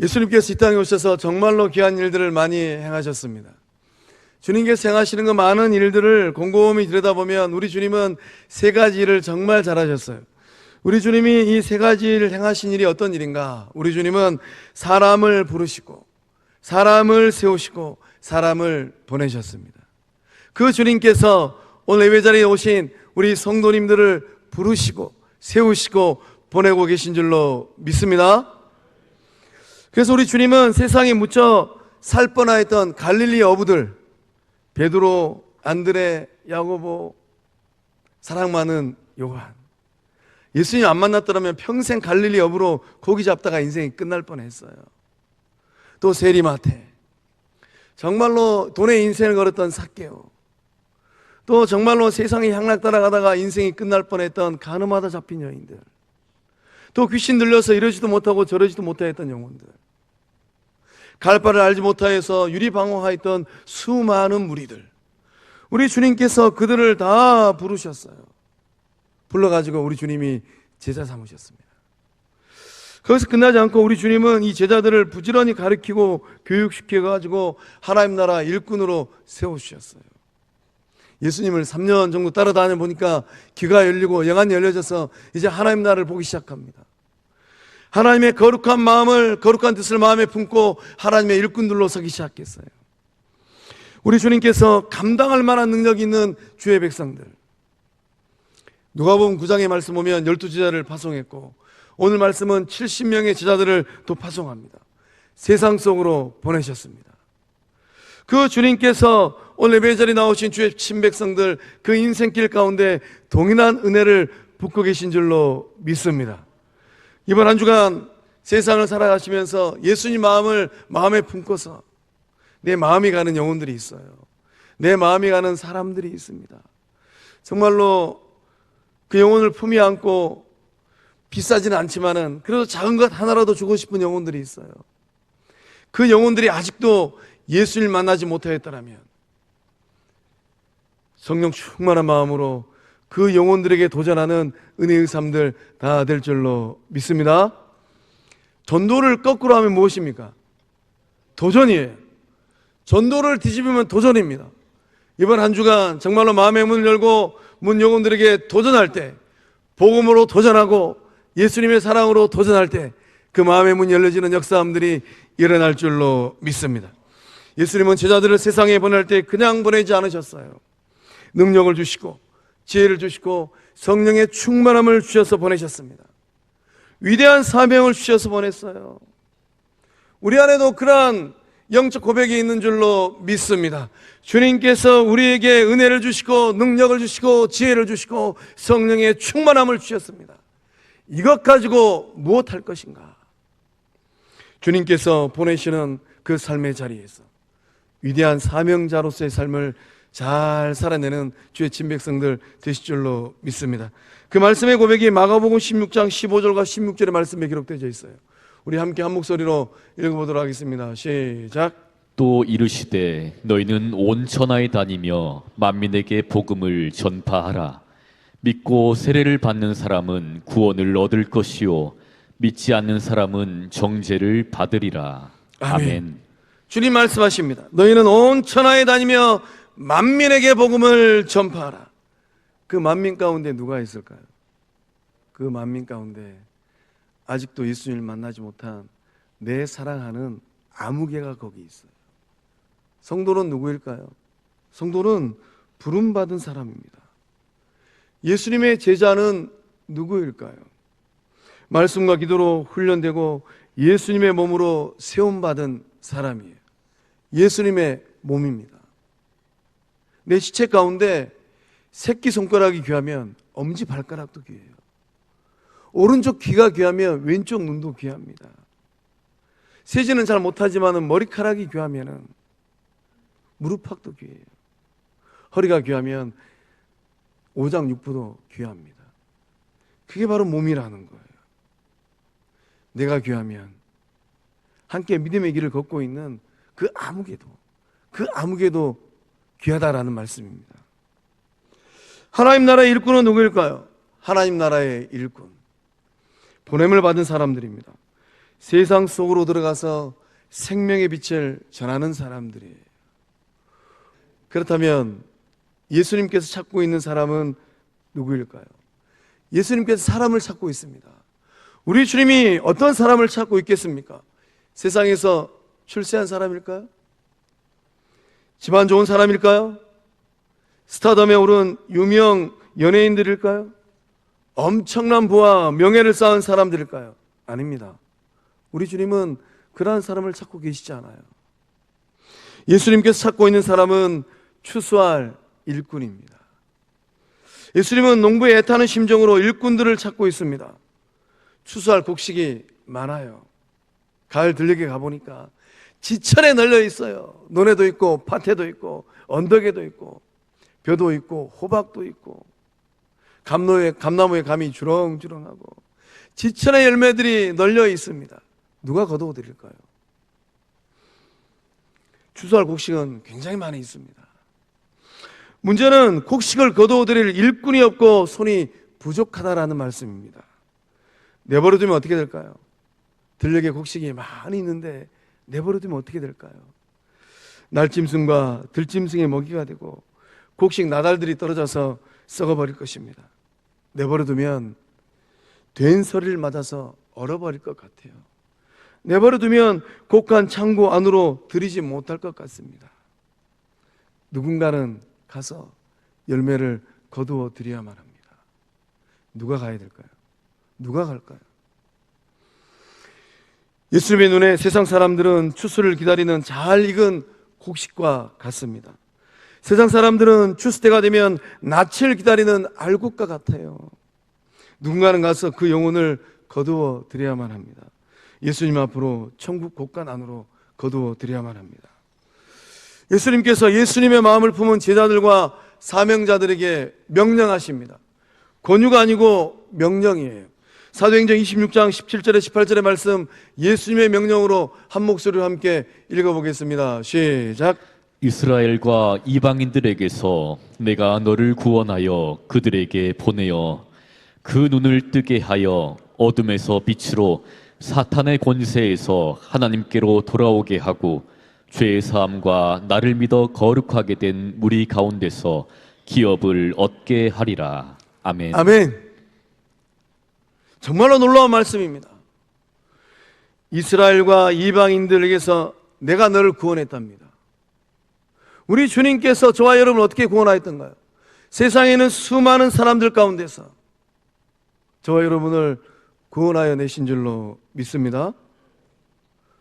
예수님께서 이 땅에 오셔서 정말로 귀한 일들을 많이 행하셨습니다. 주님께서 행하시는 그 많은 일들을 곰곰이 들여다보면 우리 주님은 세 가지 일을 정말 잘하셨어요. 우리 주님이 이 세 가지 일을 행하신 일이 어떤 일인가? 우리 주님은 사람을 부르시고 사람을 세우시고 사람을 보내셨습니다. 그 주님께서 오늘 예배자리에 오신 우리 성도님들을 부르시고 세우시고 보내고 계신 줄로 믿습니다. 그래서 우리 주님은 세상에 묻혀 살 뻔하였던 갈릴리 어부들, 베드로, 안드레, 야고보, 사랑 많은 요한, 예수님 안 만났더라면 평생 갈릴리 어부로 고기 잡다가 인생이 끝날 뻔했어요. 또 세리마테, 정말로 돈의 인생을 걸었던 삭개오, 또 정말로 세상에 향락 따라가다가 인생이 끝날 뻔했던 가늠하다 잡힌 여인들, 또 귀신 들려서 이러지도 못하고 저러지도 못하였던 영혼들, 갈 바를 알지 못하여서 유리방황하였던 수많은 무리들, 우리 주님께서 그들을 다 부르셨어요. 불러가지고 우리 주님이 제자 삼으셨습니다. 거기서 끝나지 않고 우리 주님은 이 제자들을 부지런히 가르치고 교육시켜가지고 하나님 나라 일꾼으로 세우셨어요. 예수님을 3년 정도 따라다녀 보니까 귀가 열리고 영안이 열려져서 이제 하나님 나라를 보기 시작합니다. 하나님의 거룩한 마음을, 거룩한 뜻을 마음에 품고 하나님의 일꾼들로 서기 시작했어요. 우리 주님께서 감당할 만한 능력이 있는 주의 백성들, 누가복음 9장의 말씀 보면 12제자를 파송했고 오늘 말씀은 70명의 제자들을 또 파송합니다. 세상 속으로 보내셨습니다. 그 주님께서 오늘 예배자리에 나오신 주의 친백성들, 그 인생길 가운데 동일한 은혜를 붓고 계신 줄로 믿습니다. 이번 한 주간 세상을 살아가시면서 예수님 마음을 마음에 품고서 내 마음이 가는 영혼들이 있어요. 내 마음이 가는 사람들이 있습니다. 정말로 그 영혼을 품에 안고 비싸지는 않지만은 그래도 작은 것 하나라도 주고 싶은 영혼들이 있어요. 그 영혼들이 아직도 예수를 만나지 못하였더라면 성령 충만한 마음으로 그 영혼들에게 도전하는 은혜의 삶들 다 될 줄로 믿습니다. 전도를 거꾸로 하면 무엇입니까? 도전이에요. 전도를 뒤집으면 도전입니다. 이번 한 주간 정말로 마음의 문을 열고 문 영혼들에게 도전할 때, 복음으로 도전하고 예수님의 사랑으로 도전할 때 그 마음의 문이 열려지는 역사함들이 일어날 줄로 믿습니다. 예수님은 제자들을 세상에 보낼 때 그냥 보내지 않으셨어요. 능력을 주시고 지혜를 주시고 성령의 충만함을 주셔서 보내셨습니다. 위대한 사명을 주셔서 보냈어요. 우리 안에도 그러한 영적 고백이 있는 줄로 믿습니다. 주님께서 우리에게 은혜를 주시고 능력을 주시고 지혜를 주시고 성령의 충만함을 주셨습니다. 이것 가지고 무엇할 것인가? 주님께서 보내시는 그 삶의 자리에서 위대한 사명자로서의 삶을 잘 살아내는 주의 친백성들 되실 줄로 믿습니다. 그 말씀의 고백이 마가복음 16장 15절과 16절의 말씀에 기록되어 있어요. 우리 함께 한 목소리로 읽어보도록 하겠습니다. 시작. 또 이르시되 너희는 온 천하에 다니며 만민에게 복음을 전파하라. 믿고 세례를 받는 사람은 구원을 얻을 것이요 믿지 않는 사람은 정죄를 받으리라. 아멘. 주님 말씀하십니다. 너희는 온 천하에 다니며 만민에게 복음을 전파하라. 그 만민 가운데 누가 있을까요? 그 만민 가운데 아직도 예수님을 만나지 못한 내 사랑하는 아무개가 거기 있어요. 성도는 누구일까요? 성도는 부름받은 사람입니다. 예수님의 제자는 누구일까요? 말씀과 기도로 훈련되고 예수님의 몸으로 세움받은 사람이에요. 예수님의 몸입니다. 내 시체 가운데 새끼손가락이 귀하면 엄지발가락도 귀해요. 오른쪽 귀가 귀하면 왼쪽 눈도 귀합니다. 세지는 잘 못하지만 머리카락이 귀하면 무릎팍도 귀해요. 허리가 귀하면 오장육부도 귀합니다. 그게 바로 몸이라는 거예요. 내가 귀하면 함께 믿음의 길을 걷고 있는 그 아무개도 귀하다라는 말씀입니다. 하나님 나라의 일꾼은 누구일까요? 하나님 나라의 일꾼, 보냄을 받은 사람들입니다. 세상 속으로 들어가서 생명의 빛을 전하는 사람들이에요. 그렇다면 예수님께서 찾고 있는 사람은 누구일까요? 예수님께서 사람을 찾고 있습니다. 우리 주님이 어떤 사람을 찾고 있겠습니까? 세상에서 출세한 사람일까요? 집안 좋은 사람일까요? 스타덤에 오른 유명 연예인들일까요? 엄청난 부와 명예를 쌓은 사람들일까요? 아닙니다. 우리 주님은 그러한 사람을 찾고 계시지 않아요. 예수님께서 찾고 있는 사람은 추수할 일꾼입니다. 예수님은 농부에 애타는 심정으로 일꾼들을 찾고 있습니다. 추수할 곡식이 많아요. 가을 들녘에 가보니까 지천에 널려 있어요. 논에도 있고 밭에도 있고 언덕에도 있고 벼도 있고 호박도 있고 감나무에 감이 주렁주렁하고 지천의 열매들이 널려 있습니다. 누가 거두어 드릴까요? 추수할 곡식은 굉장히 많이 있습니다. 문제는 곡식을 거두어 드릴 일꾼이 없고 손이 부족하다라는 말씀입니다. 내버려 두면 어떻게 될까요? 들녘에 곡식이 많이 있는데 내버려 두면 어떻게 될까요? 날짐승과 들짐승의 먹이가 되고 곡식 나달들이 떨어져서 썩어버릴 것입니다. 내버려 두면 된서리를 맞아서 얼어버릴 것 같아요. 내버려 두면 곡한 창고 안으로 들이지 못할 것 같습니다. 누군가는 가서 열매를 거두어 드려야만 합니다. 누가 가야 될까요? 누가 갈까요? 예수님의 눈에 세상 사람들은 추수를 기다리는 잘 익은 곡식과 같습니다. 세상 사람들은 추수 때가 되면 낯을 기다리는 알곡과 같아요. 누군가는 가서 그 영혼을 거두어 드려야만 합니다. 예수님 앞으로 천국 곳간 안으로 거두어 드려야만 합니다. 예수님께서 예수님의 마음을 품은 제자들과 사명자들에게 명령하십니다. 권유가 아니고 명령이에요. 사도행전 26장 17절에 18절의 말씀, 예수님의 명령으로 한 목소리로 함께 읽어보겠습니다. 시작. 이스라엘과 이방인들에게서 내가 너를 구원하여 그들에게 보내어 그 눈을 뜨게 하여 어둠에서 빛으로 사탄의 권세에서 하나님께로 돌아오게 하고 죄의 사함과 나를 믿어 거룩하게 된 무리 가운데서 기업을 얻게 하리라. 아멘. 아멘. 정말로 놀라운 말씀입니다. 이스라엘과 이방인들에게서 내가 너를 구원했답니다. 우리 주님께서 저와 여러분을 어떻게 구원하였던가요? 세상에는 수많은 사람들 가운데서 저와 여러분을 구원하여 내신 줄로 믿습니다.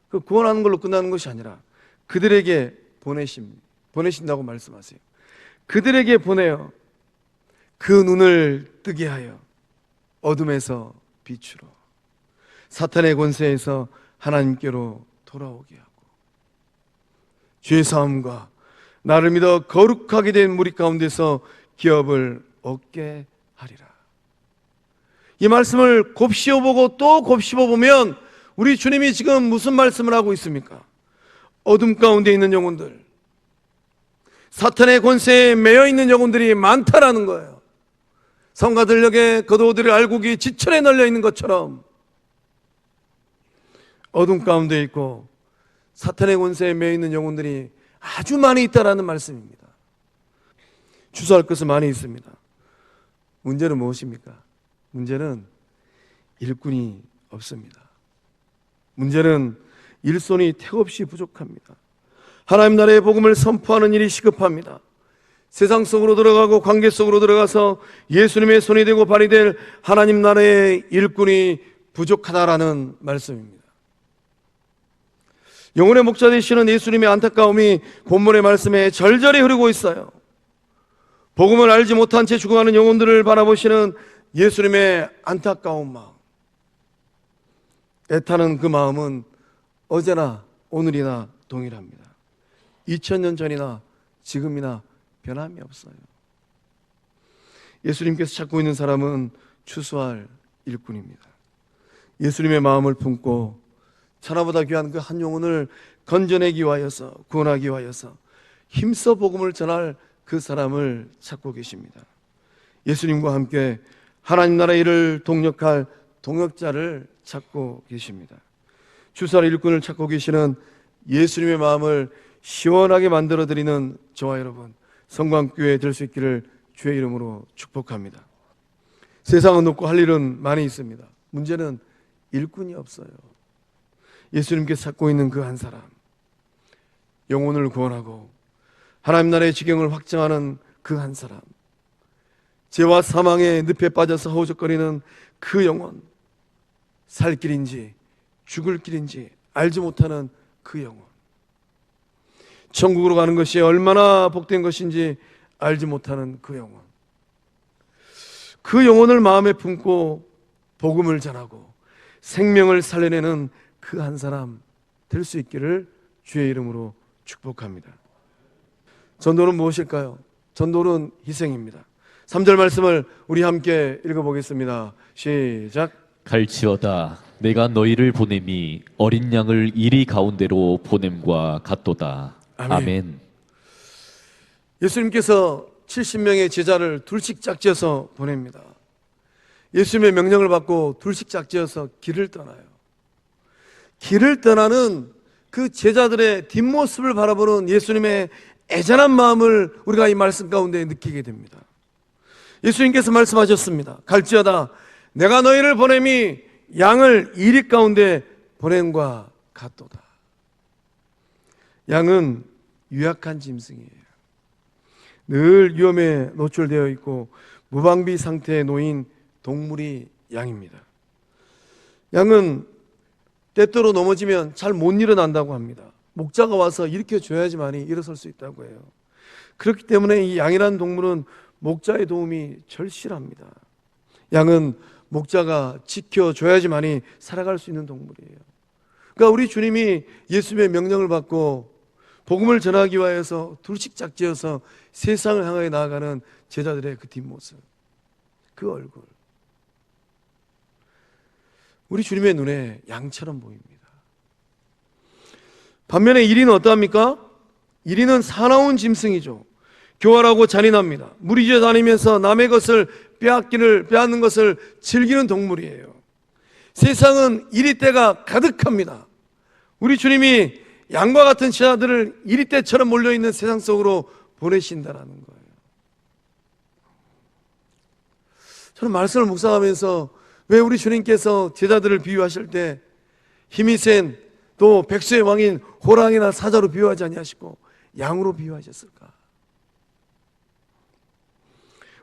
그 구원하는 걸로 끝나는 것이 아니라 그들에게 보내신다고 말씀하세요. 그들에게 보내어 그 눈을 뜨게 하여 어둠에서 빛으로 사탄의 권세에서 하나님께로 돌아오게 하고 죄 사함과 나를 믿어 거룩하게 된 무리 가운데서 기업을 얻게 하리라. 이 말씀을 곱씹어보고 또 곱씹어보면 우리 주님이 지금 무슨 말씀을 하고 있습니까? 어둠 가운데 있는 영혼들, 사탄의 권세에 매여 있는 영혼들이 많다라는 거예요. 성가 들녘에 거두어들일 알곡이 지천에 널려 있는 것처럼 어둠 가운데 있고 사탄의 권세에 매여 있는 영혼들이 아주 많이 있다라는 말씀입니다. 추수할 것은 많이 있습니다. 문제는 무엇입니까? 문제는 일꾼이 없습니다. 문제는 일손이 택없이 부족합니다. 하나님 나라의 복음을 선포하는 일이 시급합니다. 세상 속으로 들어가고 관계 속으로 들어가서 예수님의 손이 되고 발이 될 하나님 나라의 일꾼이 부족하다라는 말씀입니다. 영혼의 목자 되시는 예수님의 안타까움이 본문의 말씀에 절절히 흐르고 있어요. 복음을 알지 못한 채 죽어가는 영혼들을 바라보시는 예수님의 안타까운 마음, 애타는 그 마음은 어제나 오늘이나 동일합니다. 2000년 전이나 지금이나 변함이 없어요. 예수님께서 찾고 있는 사람은 추수할 일꾼입니다. 예수님의 마음을 품고 천하보다 귀한 그 한 영혼을 건져내기 위하여서, 구원하기 위하여서 힘써 복음을 전할 그 사람을 찾고 계십니다. 예수님과 함께 하나님 나라의 일을 동력할 동역자를 찾고 계십니다. 주사를 일꾼을 찾고 계시는 예수님의 마음을 시원하게 만들어드리는 저와 여러분, 성광교회 될 수 있기를 주의 이름으로 축복합니다. 세상은 높고 할 일은 많이 있습니다. 문제는 일꾼이 없어요. 예수님께서 찾고 있는 그 한 사람, 영혼을 구원하고 하나님 나라의 지경을 확장하는 그 한 사람, 죄와 사망의 늪에 빠져서 허우적거리는 그 영혼, 살 길인지 죽을 길인지 알지 못하는 그 영혼, 천국으로 가는 것이 얼마나 복된 것인지 알지 못하는 그 영혼, 그 영혼을 마음에 품고 복음을 전하고 생명을 살려내는 그 한 사람 될 수 있기를 주의 이름으로 축복합니다. 전도는 무엇일까요? 전도는 희생입니다. 3절 말씀을 우리 함께 읽어보겠습니다. 시작. 갈지어다 내가 너희를 보냄이 어린 양을 이리 가운데로 보냄과 같도다. 아멘. 아멘. 예수님께서 70명의 제자를 둘씩 짝지어서 보냅니다. 예수님의 명령을 받고 둘씩 짝지어서 길을 떠나요. 길을 떠나는 그 제자들의 뒷모습을 바라보는 예수님의 애잔한 마음을 우리가 이 말씀 가운데 느끼게 됩니다. 예수님께서 말씀하셨습니다. 갈지어다 내가 너희를 보냄이 양을 이리 가운데 보냄과 같도다. 양은 유약한 짐승이에요. 늘 위험에 노출되어 있고 무방비 상태에 놓인 동물이 양입니다. 양은 때때로 넘어지면 잘 못 일어난다고 합니다. 목자가 와서 일으켜줘야지만이 일어설 수 있다고 해요. 그렇기 때문에 이 양이라는 동물은 목자의 도움이 절실합니다. 양은 목자가 지켜줘야지만이 살아갈 수 있는 동물이에요. 그러니까 우리 주님이 예수님의 명령을 받고 복음을 전하기 위하여서 둘씩 짝지어서 세상을 향하여 나아가는 제자들의 그 뒷모습, 그 얼굴, 우리 주님의 눈에 양처럼 보입니다. 반면에 1인은 어떠합니까? 1인은 사나운 짐승이죠. 교활하고 잔인합니다. 무리지어 다니면서 남의 것을 빼앗는 것을 즐기는 동물이에요. 세상은 이리떼가 가득합니다. 우리 주님이 양과 같은 제자들을 이리떼처럼 몰려있는 세상 속으로 보내신다라는 거예요. 저는 말씀을 묵상하면서 왜 우리 주님께서 제자들을 비유하실 때 힘이 센 또 백수의 왕인 호랑이나 사자로 비유하지 아니하시고 양으로 비유하셨을까?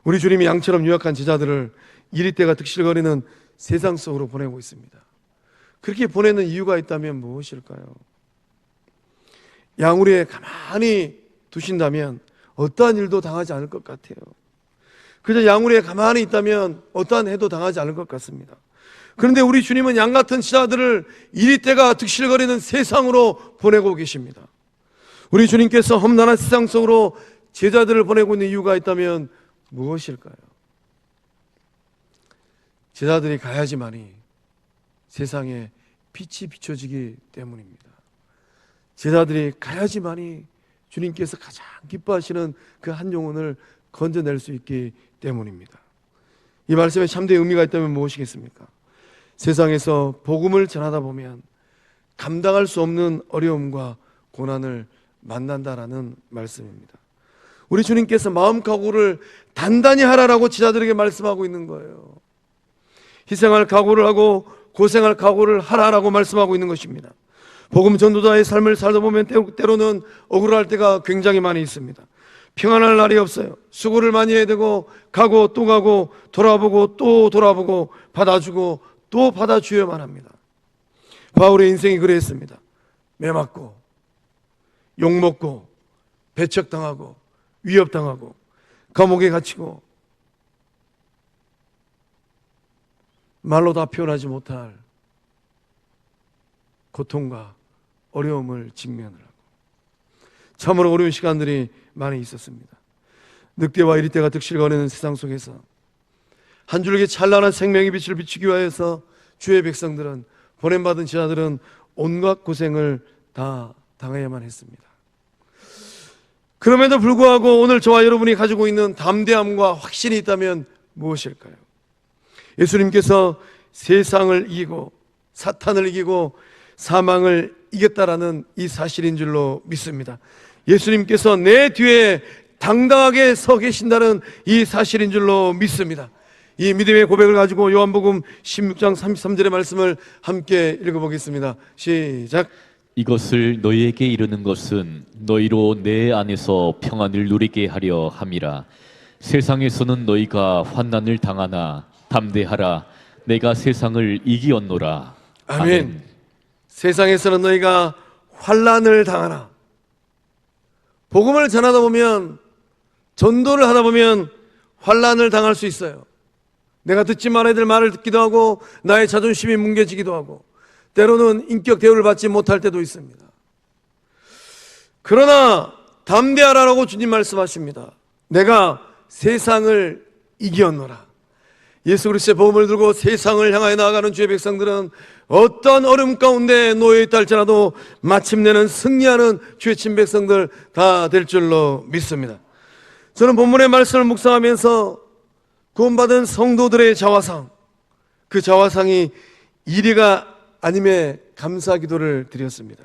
우리 주님이 양처럼 유약한 제자들을 이리떼가 득실거리는 세상 속으로 보내고 있습니다. 그렇게 보내는 이유가 있다면 무엇일까요? 양우리에 가만히 두신다면 어떠한 일도 당하지 않을 것 같아요. 그저 양우리에 가만히 있다면 어떠한 해도 당하지 않을 것 같습니다. 그런데 우리 주님은 양 같은 제자들을 이리떼가 득실거리는 세상으로 보내고 계십니다. 우리 주님께서 험난한 세상 속으로 제자들을 보내고 있는 이유가 있다면 무엇일까요? 제자들이 가야지만이 세상에 빛이 비춰지기 때문입니다. 제자들이 가야지만이 주님께서 가장 기뻐하시는 그 한 영혼을 건져낼 수 있기 때문입니다. 이 말씀에 참된 의미가 있다면 무엇이겠습니까? 세상에서 복음을 전하다 보면 감당할 수 없는 어려움과 고난을 만난다라는 말씀입니다. 우리 주님께서 마음 각오를 단단히 하라라고 제자들에게 말씀하고 있는 거예요. 희생할 각오를 하고 고생할 각오를 하라라고 말씀하고 있는 것입니다. 복음 전도자의 삶을 살다 보면 때로는 억울할 때가 굉장히 많이 있습니다. 평안할 날이 없어요. 수고를 많이 해야 되고 가고 또 가고 돌아보고 또 돌아보고 받아주고 또 받아주어야만 합니다. 바울의 인생이 그랬습니다. 매맞고 욕먹고 배척당하고 위협당하고 감옥에 갇히고 말로 다 표현하지 못할 고통과 어려움을 직면을 하고 참으로 어려운 시간들이 많이 있었습니다. 늑대와 이리떼가 득실거리는 세상 속에서 한 줄기 찬란한 생명의 빛을 비추기 위하여서 주의 백성들은, 보냄받은 제자들은 온갖 고생을 다 당해야만 했습니다. 그럼에도 불구하고 오늘 저와 여러분이 가지고 있는 담대함과 확신이 있다면 무엇일까요? 예수님께서 세상을 이기고 사탄을 이기고 사망을 이겼다라는 이 사실인 줄로 믿습니다. 예수님께서 내 뒤에 당당하게 서 계신다는 이 사실인 줄로 믿습니다. 이 믿음의 고백을 가지고 요한복음 16장 33절의 말씀을 함께 읽어보겠습니다. 시작. 이것을 너희에게 이르는 것은 너희로 내 안에서 평안을 누리게 하려 함이라. 세상에서는 너희가 환난을 당하나 담대하라. 내가 세상을 이기었노라. 아멘. 세상에서는 너희가 환난을 당하나. 복음을 전하다 보면, 전도를 하다 보면 환난을 당할 수 있어요. 내가 듣지 말아야 될 말을 듣기도 하고 나의 자존심이 뭉개지기도 하고 때로는 인격 대우를 받지 못할 때도 있습니다. 그러나 담대하라라고 주님 말씀하십니다. 내가 세상을 이기었노라. 예수 그리스도의 복음을 들고 세상을 향하여 나아가는 주의 백성들은 어떤 어려움 가운데 놓여 있다 할지라도 마침내는 승리하는 주의 친 백성들 다 될 줄로 믿습니다. 저는 본문의 말씀을 묵상하면서 구원받은 성도들의 자화상, 그 자화상이 이리가 아님에 감사 기도를 드렸습니다.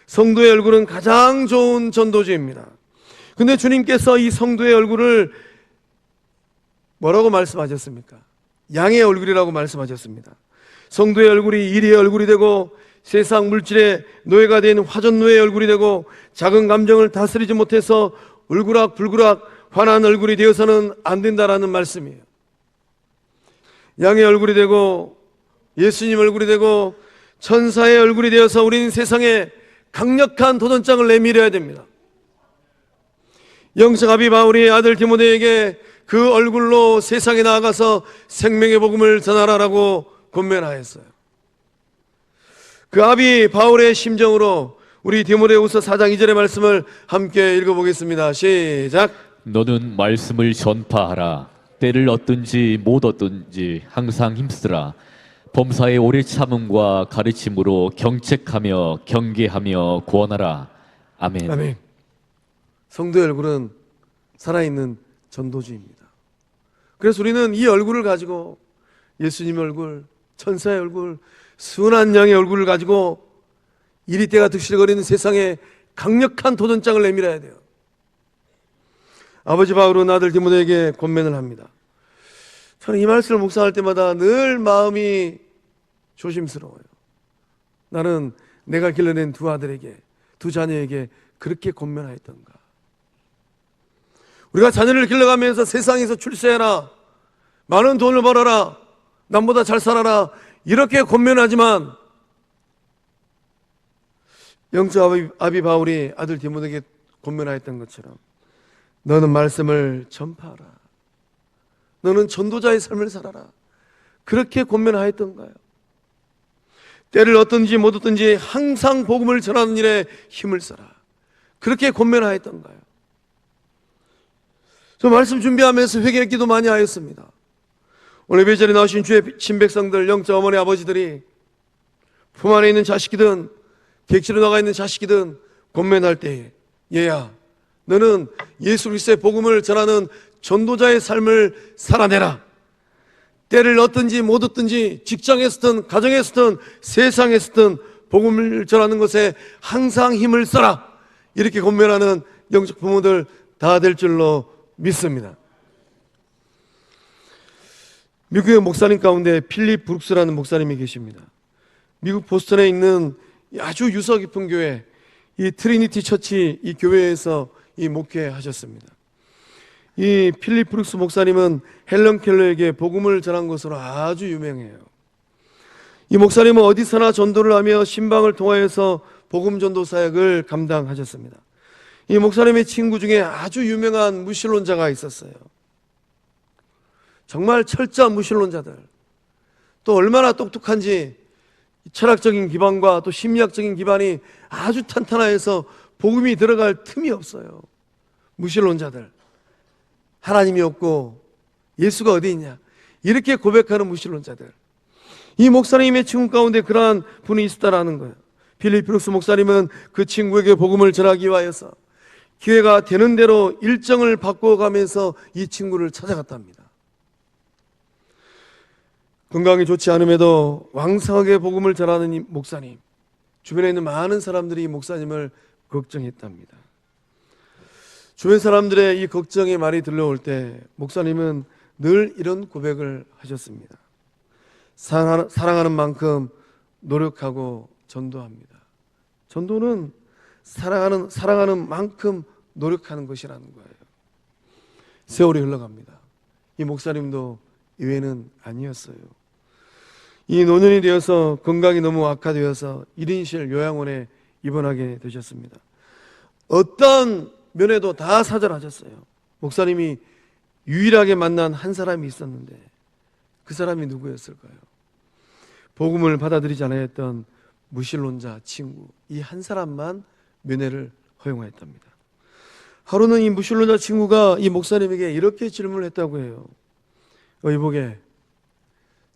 성도의 얼굴은 가장 좋은 전도지입니다. 근데 주님께서 이 성도의 얼굴을 뭐라고 말씀하셨습니까? 양의 얼굴이라고 말씀하셨습니다. 성도의 얼굴이 이리의 얼굴이 되고 세상 물질의 노예가 된 화전노예의 얼굴이 되고 작은 감정을 다스리지 못해서 울그락불그락 환한 얼굴이 되어서는 안 된다라는 말씀이에요. 양의 얼굴이 되고 예수님 얼굴이 되고 천사의 얼굴이 되어서 우리는 세상에 강력한 도전장을 내밀어야 됩니다. 영적 아비 바울이 아들 디모데에게 그 얼굴로 세상에 나아가서 생명의 복음을 전하라라고 권면하였어요. 그 아비 바울의 심정으로 우리 디모데후서 4장 2절의 말씀을 함께 읽어보겠습니다. 시작. 너는 말씀을 전파하라. 때를 얻든지 못 얻든지 항상 힘쓰라. 범사의 오래 참음과 가르침으로 경책하며 경계하며 구원하라. 아멘. 아멘. 성도의 얼굴은 살아있는 전도지입니다. 그래서 우리는 이 얼굴을 가지고 예수님의 얼굴, 천사의 얼굴, 순한 양의 얼굴을 가지고 이리때가 득실거리는 세상에 강력한 도전장을 내밀어야 돼요. 아버지 바울은 아들 디모데에게 권면을 합니다. 저는 이 말씀을 묵상할 때마다 늘 마음이 조심스러워요. 나는 내가 길러낸 두 아들에게, 두 자녀에게 그렇게 권면하였던가. 우리가 자녀를 길러가면서 세상에서 출세해라, 많은 돈을 벌어라, 남보다 잘 살아라 이렇게 권면하지만 영적 아비 바울이 아들 디모데에게 권면하였던 것처럼 너는 말씀을 전파하라, 너는 전도자의 삶을 살아라 그렇게 권면하였던가요? 때를 얻든지 못 얻든지 항상 복음을 전하는 일에 힘을 써라 그렇게 권면하였던가요? 저 말씀 준비하면서 회개했기도 많이 하였습니다. 오늘 예배자리에 나오신 주의 친백성들, 영적 어머니 아버지들이 품 안에 있는 자식이든 객지로 나가 있는 자식이든 권면할 때에 얘야 너는 예수 그리스도의 복음을 전하는 전도자의 삶을 살아내라. 때를 얻든지 못 얻든지 직장에서든 가정에서든 세상에서든 복음을 전하는 것에 항상 힘을 써라. 이렇게 권면하는 영적 부모들 다 될 줄로 믿습니다. 미국의 목사님 가운데 필립 브룩스라는 목사님이 계십니다. 미국 보스턴에 있는 아주 유서 깊은 교회, 이 트리니티 처치 이 교회에서 이 목회하셨습니다. 이 필립 브룩스 목사님은 헬런 켈러에게 복음을 전한 것으로 아주 유명해요. 이 목사님은 어디서나 전도를 하며 신방을 통하여서 복음 전도 사역을 감당하셨습니다. 이 목사님의 친구 중에 아주 유명한 무신론자가 있었어요. 정말 철저한 무신론자들, 또 얼마나 똑똑한지 철학적인 기반과 또 심리학적인 기반이 아주 탄탄해서 복음이 들어갈 틈이 없어요. 무신론자들, 하나님이 없고 예수가 어디 있냐 이렇게 고백하는 무신론자들. 이 목사님의 친구 가운데 그러한 분이 있었다라는 거예요. 필립 브룩스 목사님은 그 친구에게 복음을 전하기 위하여서 기회가 되는 대로 일정을 바꿔가면서 이 친구를 찾아갔답니다. 건강이 좋지 않음에도 왕성하게 복음을 전하는 이 목사님, 주변에 있는 많은 사람들이 이 목사님을 걱정했답니다. 주변 사람들의 이 걱정의 말이 들려올 때 목사님은 늘 이런 고백을 하셨습니다. 사랑하는 만큼 노력하고 전도합니다. 전도는 사랑하는 만큼 노력하는 것이라는 거예요. 세월이 흘러갑니다. 이 목사님도 이외는 아니었어요. 이 노년이 되어서 건강이 너무 악화되어서 1인실 요양원에 입원하게 되셨습니다. 어떤 면에도 다 사절하셨어요. 목사님이 유일하게 만난 한 사람이 있었는데 그 사람이 누구였을까요? 복음을 받아들이지 않아 했던 무신론자 친구, 이 한 사람만 면회를 허용하였답니다. 하루는 이 무신론자 친구가 이 목사님에게 이렇게 질문을 했다고 해요. 의복에,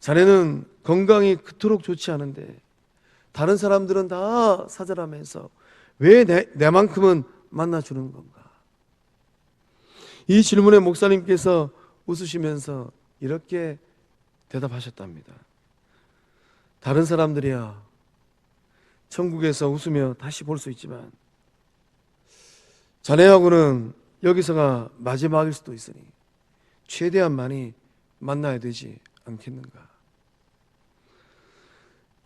자네는 건강이 그토록 좋지 않은데 다른 사람들은 다 사절하면서 왜 내만큼은 만나주는 건가? 이 질문에 목사님께서 웃으시면서 이렇게 대답하셨답니다. 다른 사람들이야 천국에서 웃으며 다시 볼 수 있지만 자네하고는 여기서가 마지막일 수도 있으니 최대한 많이 만나야 되지 않겠는가?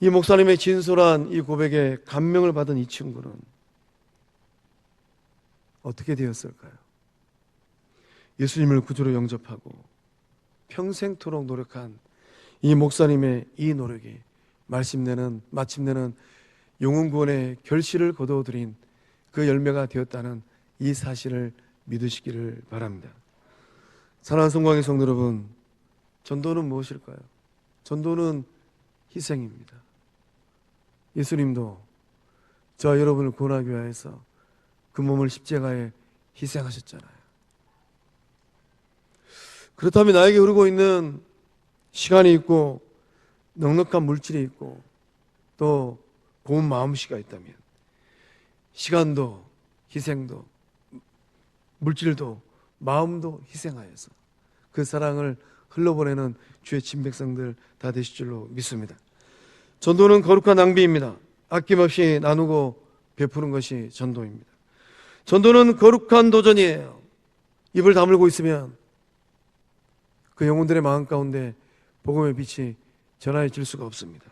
이 목사님의 진솔한 이 고백에 감명을 받은 이 친구는 어떻게 되었을까요? 예수님을 구주로 영접하고 평생토록 노력한 이 목사님의 이 노력이 마침내는 영혼 구원의 결실을 거두어들인 그 열매가 되었다는 이 사실을 믿으시기를 바랍니다. 사랑하는 성광의 성도 여러분, 전도는 무엇일까요? 전도는 희생입니다. 예수님도 저와 여러분을 구원하기 위해서 그 몸을 십자가에 희생하셨잖아요. 그렇다면 나에게 흐르고 있는 시간이 있고 넉넉한 물질이 있고 또 고운 마음씨가 있다면 시간도 희생도 물질도 마음도 희생하여서 그 사랑을 흘러보내는 주의 친백성들 다 되실 줄로 믿습니다. 전도는 거룩한 낭비입니다. 아낌없이 나누고 베푸는 것이 전도입니다. 전도는 거룩한 도전이에요. 입을 다물고 있으면 그 영혼들의 마음 가운데 복음의 빛이 전하여질 수가 없습니다.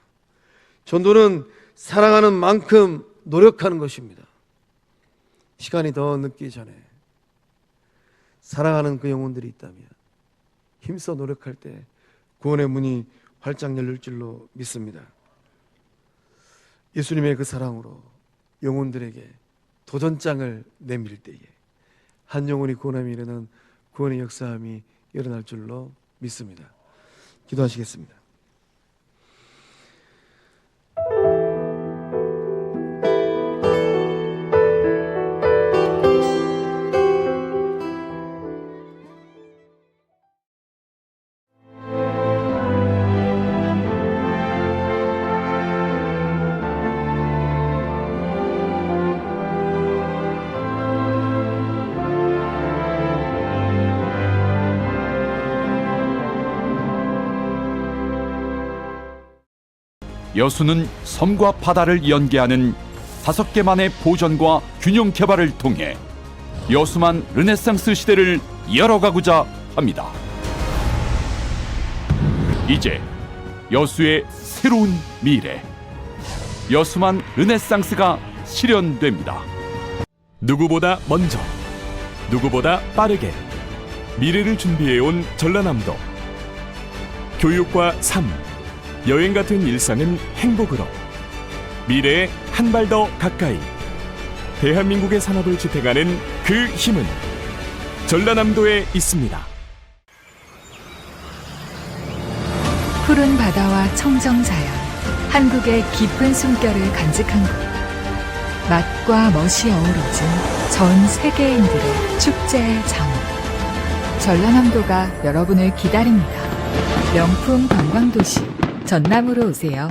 전도는 사랑하는 만큼 노력하는 것입니다. 시간이 더 늦기 전에 사랑하는 그 영혼들이 있다면 힘써 노력할 때 구원의 문이 활짝 열릴 줄로 믿습니다. 예수님의 그 사랑으로 영혼들에게 도전장을 내밀 때에 한 영혼이 구원함에 이르는 구원의 역사함이 일어날 줄로 믿습니다. 기도하시겠습니다. 여수는 섬과 바다를 연계하는 5개만의 보전과 균형 개발을 통해 여수만 르네상스 시대를 열어가고자 합니다. 이제 여수의 새로운 미래, 여수만 르네상스가 실현됩니다. 누구보다 먼저, 누구보다 빠르게 미래를 준비해온 전라남도. 교육과 삶, 여행 같은 일상은 행복으로, 미래에 한 발 더 가까이 대한민국의 산업을 지탱하는 그 힘은 전라남도에 있습니다. 푸른 바다와 청정자연, 한국의 깊은 숨결을 간직한 곳. 맛과 멋이 어우러진 전 세계인들의 축제의 장. 전라남도가 여러분을 기다립니다. 명품 관광도시 전남으로 오세요.